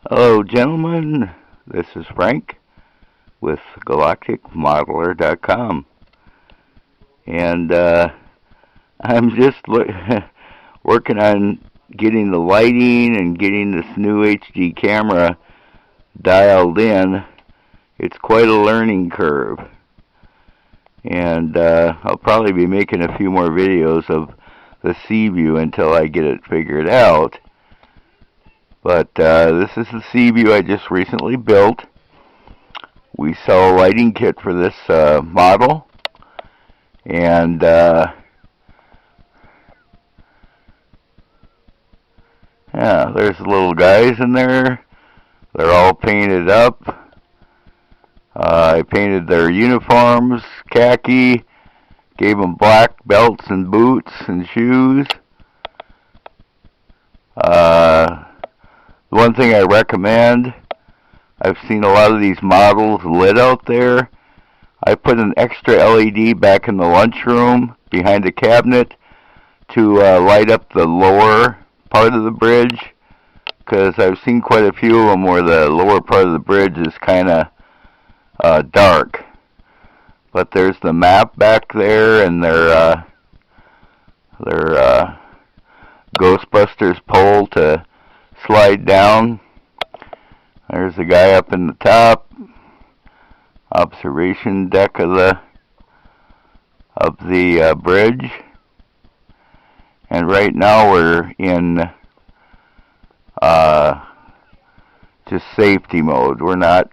Hello, gentlemen. This is Frank with GalacticModeler.com, and I'm just working on getting the lighting and getting this new HD camera dialed in. It's quite a learning curve, and I'll probably be making a few more videos of the Seaveiw until I get it figured out. But this is the Seaveiw I just recently built. We sell a lighting kit for this model, and yeah, there's the little guys in there. They're all painted up. I painted their uniforms khaki, gave them black belts and boots and shoes. One thing I recommend, I've seen a lot of these models lit out there. I put an extra LED back in the lunchroom behind the cabinet to light up the lower part of the bridge, because I've seen quite a few of them where the lower part of the bridge is kind of dark. But there's the map back there, and their Ghostbusters pole to slide down. There's the guy up in the top, observation deck of the bridge. And right now we're in just safety mode. We're not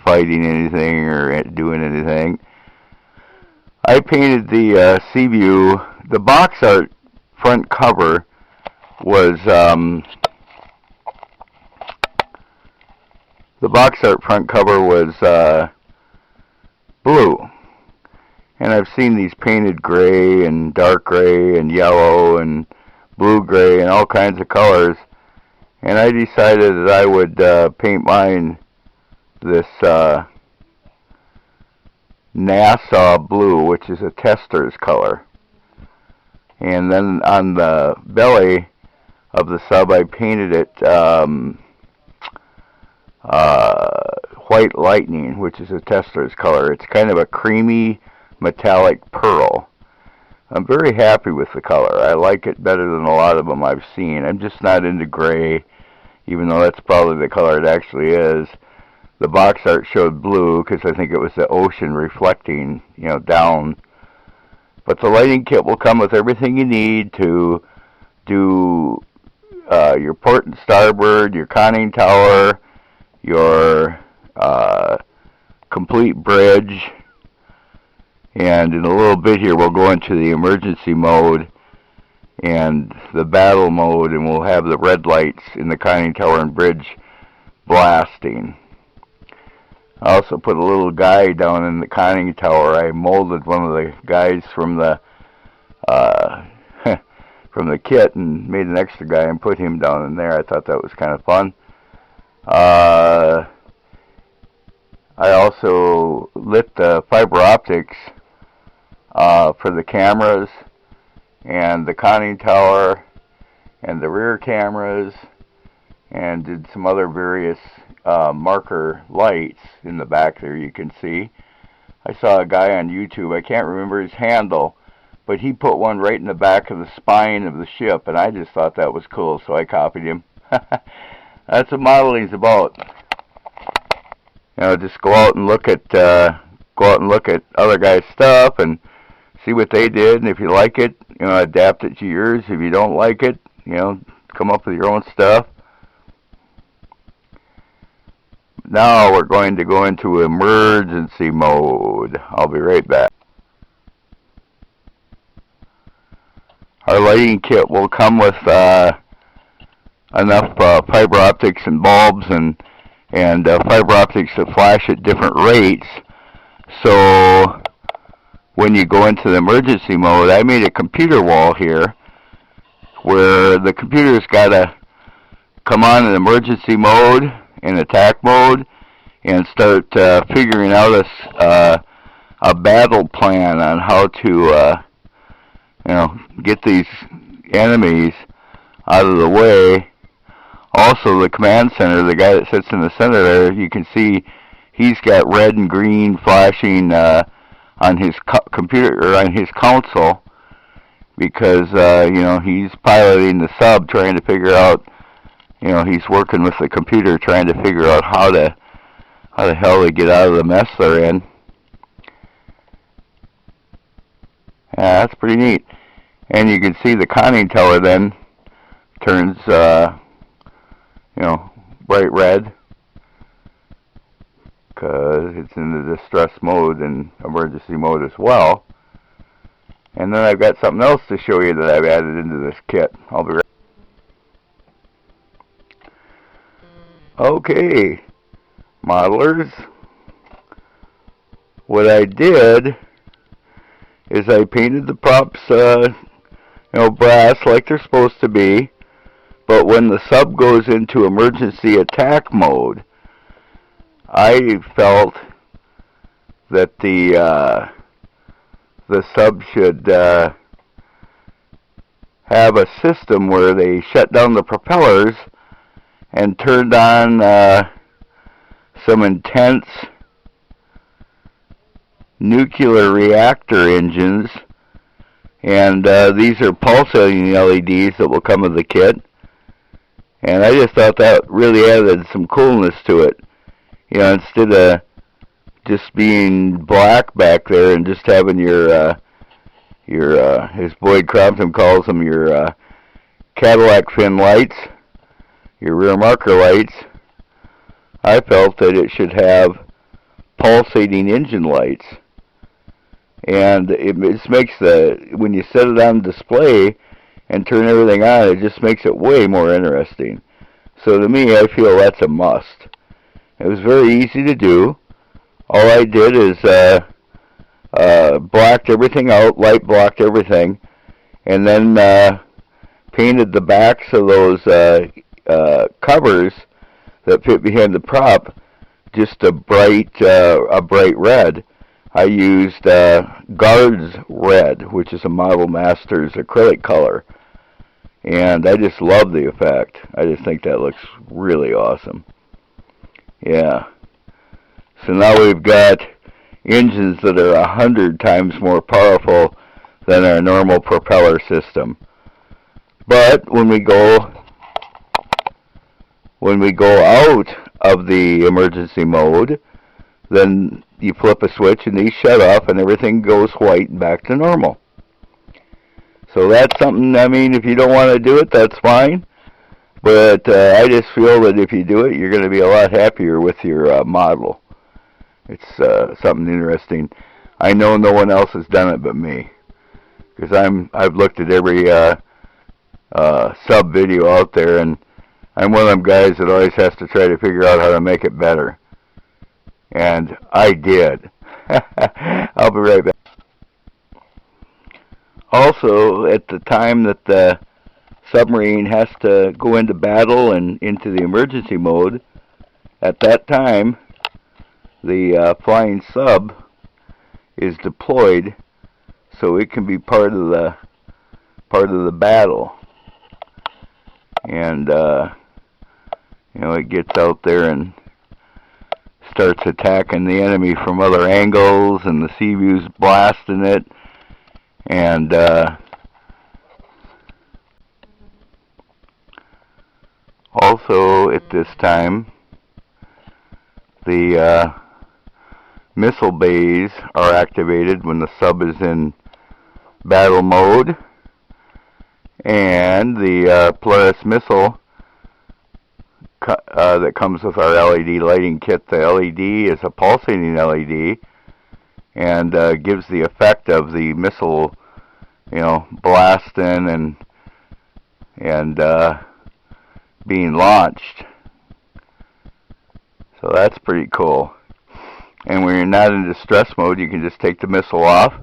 fighting anything or doing anything. I painted the Seaveiw. The box art front cover was blue, and I've seen these painted gray and dark gray and yellow and blue gray and all kinds of colors, and I decided that I would paint mine this NASA blue, which is a tester's color. And then on the belly of the sub, I painted it white lightning, which is a tester's color. It's kind of a creamy metallic pearl. I'm very happy with the color. I like it better than a lot of them I've seen. I'm just not into gray, even though that's probably the color it actually is. The box art showed blue because I think it was the ocean reflecting, down. But the lighting kit will come with everything you need to do your port and starboard, your conning tower, your complete bridge, and in a little bit here we'll go into the emergency mode and the battle mode, and we'll have the red lights in the conning tower and bridge blasting. I also put a little guy down in the conning tower. I molded one of the guys from the from the kit and made an extra guy and put him down in there. I thought that was kind of fun. I also lit the fiber optics for the cameras and the conning tower and the rear cameras, and did some other various marker lights in the back there you can see. I saw a guy on YouTube, I can't remember his handle, but he put one right in the back of the spine of the ship, and I just thought that was cool, so I copied him. That's what modeling's about. Just go out and look at other guys' stuff and see what they did, and if you like it, adapt it to yours. If you don't like it, come up with your own stuff. Now we're going to go into emergency mode. I'll be right back. Our lighting kit will come with enough fiber optics and bulbs and fiber optics that flash at different rates. So when you go into the emergency mode, I made a computer wall here where the computer's got to come on in emergency mode, in attack mode, and start figuring out a battle plan on how to get these enemies out of the way. Also, the command center, the guy that sits in the center there, you can see he's got red and green flashing on his computer or on his console because you know, he's piloting the sub, trying to figure out. You know, he's working with the computer, trying to figure out how the hell to get out of the mess they're in. Yeah, that's pretty neat. And you can see the conning tower then turns, you know, bright red because it's in the distress mode and emergency mode as well. And then I've got something else to show you that I've added into this kit. I'll be right. Okay, modelers. What I did is I painted the props, you know, brass like they're supposed to be. But when the sub goes into emergency attack mode, I felt that the sub should have a system where they shut down the propellers and turned on some intense nuclear reactor engines, and these are pulsating LEDs that will come with the kit. And I just thought that really added some coolness to it. You know, instead of just being black back there and just having your as Boyd Crompton calls them, your Cadillac fin lights, your rear marker lights, I felt that it should have pulsating engine lights. And it just makes when you set it on display and turn everything on, it just makes it way more interesting. So to me, I feel that's a must. It was very easy to do. All I did is blacked everything out, light blocked everything, and then painted the backs of those covers that fit behind the prop just a bright red. I used Guards Red, which is a Model Masters acrylic color, and I just love the effect. I just think that looks really awesome. Yeah. So now we've got engines that are 100 times more powerful than our normal propeller system. But when we go out of the emergency mode, then you flip a switch and these shut off and everything goes white and back to normal. So that's something, I mean, if you don't want to do it, that's fine. But I just feel that if you do it, you're going to be a lot happier with your model. It's something interesting. I know no one else has done it but me, because I've looked at every sub video out there, and I'm one of them guys that always has to try to figure out how to make it better. And I did. I'll be right back. Also, at the time that the submarine has to go into battle and into the emergency mode, at that time, the flying sub is deployed, so it can be part of the battle. And you know, it gets out there and starts attacking the enemy from other angles, and the Seaview's blasting it. And also at this time, the missile bays are activated when the sub is in battle mode, and the Polaris missile that comes with our LED lighting kit, the LED is a pulsating LED, and gives the effect of the missile, you know, blasting and being launched. So that's pretty cool. And when you're not in distress mode, you can just take the missile off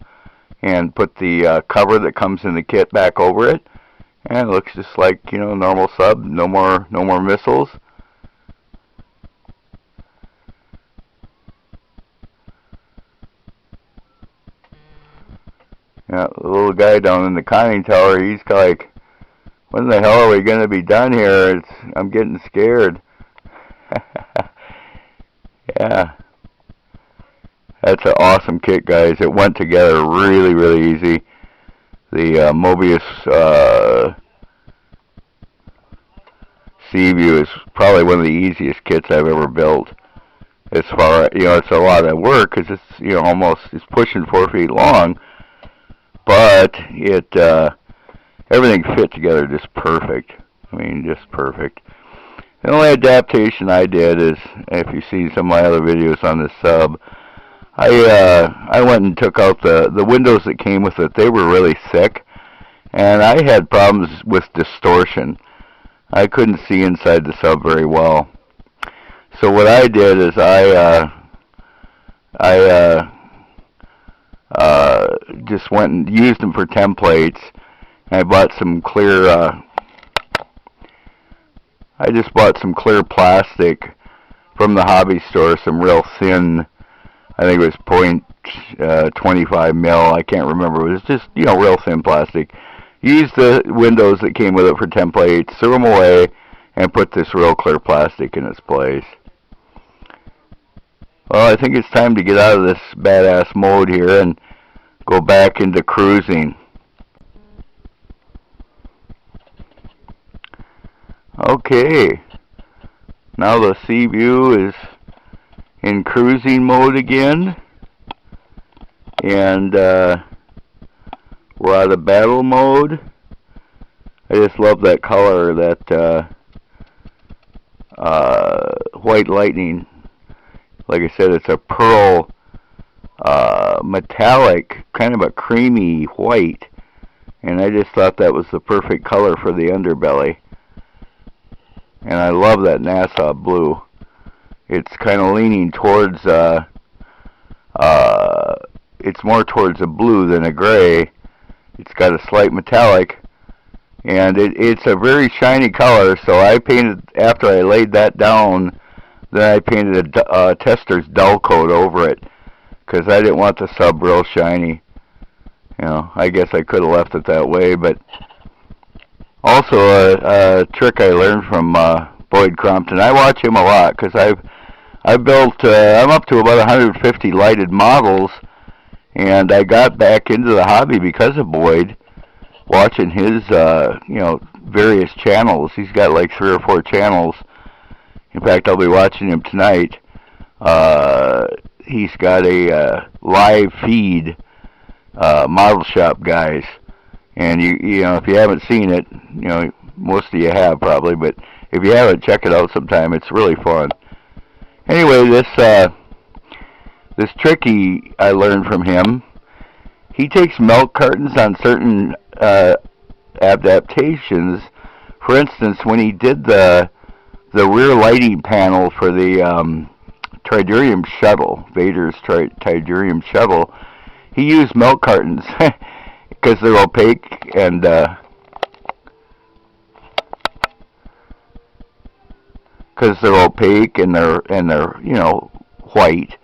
and put the cover that comes in the kit back over it, and it looks just like, you know, normal sub. No more missiles. Yeah, the little guy down in the conning tower, he's like, when the hell are we going to be done here? I'm getting scared. Yeah. That's an awesome kit, guys. It went together really, really easy. The Mobius Seaveiw is probably one of the easiest kits I've ever built. As far, it's a lot of work because it's, it's pushing 4 feet long, but everything fit together just perfect. I mean, just perfect. The only adaptation I did is, if you see some of my other videos on this sub, I went and took out the windows that came with it. They were really thick, and I had problems with distortion. I couldn't see inside the sub very well. So what I did is I just went and used them for templates. And I bought some clear. I just bought some clear plastic from the hobby store. Some real thin. I think it was .25 mil. I can't remember. It was just real thin plastic. Used the windows that came with it for templates. Threw them away and put this real clear plastic in its place. Well, I think it's time to get out of this badass mode here and go back into cruising. Okay, now the Seaveiw is in cruising mode again, and we're out of battle mode. I just love that color, that white lightning. Like I said, it's a pearl metallic, kind of a creamy white, and I just thought that was the perfect color for the underbelly. And I love that NASA blue. It's kind of leaning towards, it's more towards a blue than a gray. It's got a slight metallic, and it's a very shiny color, so I painted, after I laid that down, then I painted a tester's dull coat over it, because I didn't want the sub real shiny. I guess I could have left it that way, but also a trick I learned from Boyd Crompton. I watch him a lot, because I've built, I'm up to about 150 lighted models, and I got back into the hobby because of Boyd, watching his, various channels. He's got like 3 or 4 channels. In fact, I'll be watching him tonight. He's got a live feed, model shop guys, and if you haven't seen it, most of you have probably, but if you haven't, check it out sometime. It's really fun. Anyway, this trick I learned from him. He takes milk cartons on certain adaptations. For instance, when he did the rear lighting panel for the Tridurium shuttle, Vader's Tridurium shuttle, he used milk cartons because they're opaque and they're white,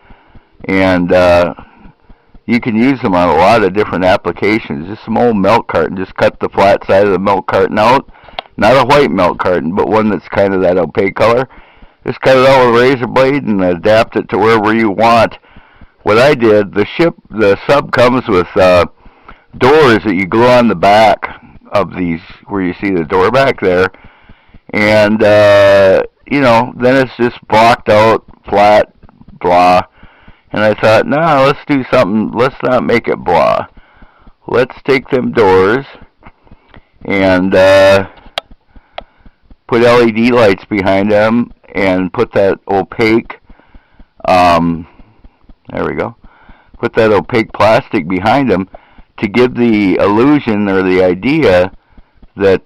and you can use them on a lot of different applications. Just some old milk carton, just cut the flat side of the milk carton out. Not a white milk carton, but one that's kind of that opaque color. Just cut it out with a razor blade and adapt it to wherever you want. What I did, the sub comes with doors that you glue on the back of these, where you see the door back there. And, then it's just blocked out, flat, blah. And I thought, no, let's do something, let's not make it blah. Let's take them doors and put LED lights behind them and put that opaque, there we go, put that opaque plastic behind them to give the illusion or the idea that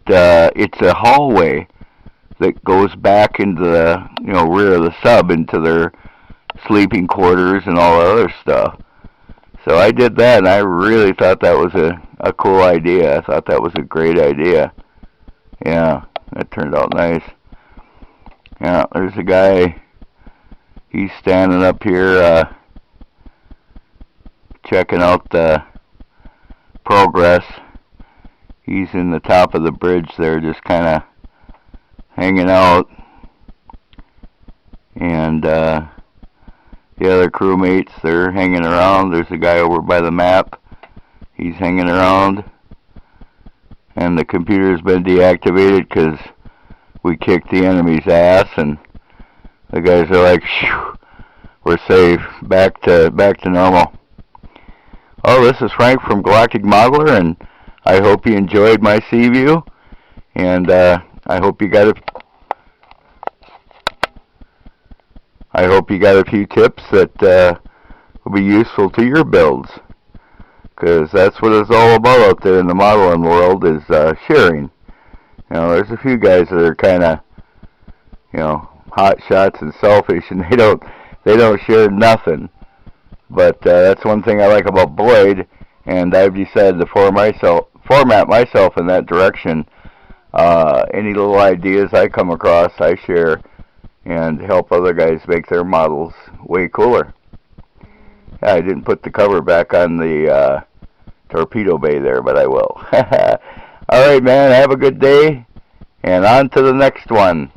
it's a hallway that goes back into the rear of the sub, into their sleeping quarters and all the other stuff. So I did that, and I really thought that was a cool idea. I thought that was a great idea. Yeah, that turned out nice. Yeah, there's a guy. He's standing up here checking out the progress. He's in the top of the bridge there, just kind of hanging out. And the other crewmates, they're hanging around. There's a guy over by the map. He's hanging around. And the computer's been deactivated because we kicked the enemy's ass, and the guys are like, phew, we're safe, back to normal. Oh, this is Frank from Galactic Modeler, and I hope you enjoyed my Seaveiw, and I hope you got a few tips that will be useful to your builds, because that's what it's all about out there in the modeling world, is sharing. You know, there's a few guys that are kind of, you know, hot shots and selfish, and they don't share nothing. But that's one thing I like about Boyd, and I've decided to format myself in that direction. Any little ideas I come across, I share and help other guys make their models way cooler. Yeah, I didn't put the cover back on the torpedo bay there, but I will. All right, man, have a good day, and on to the next one.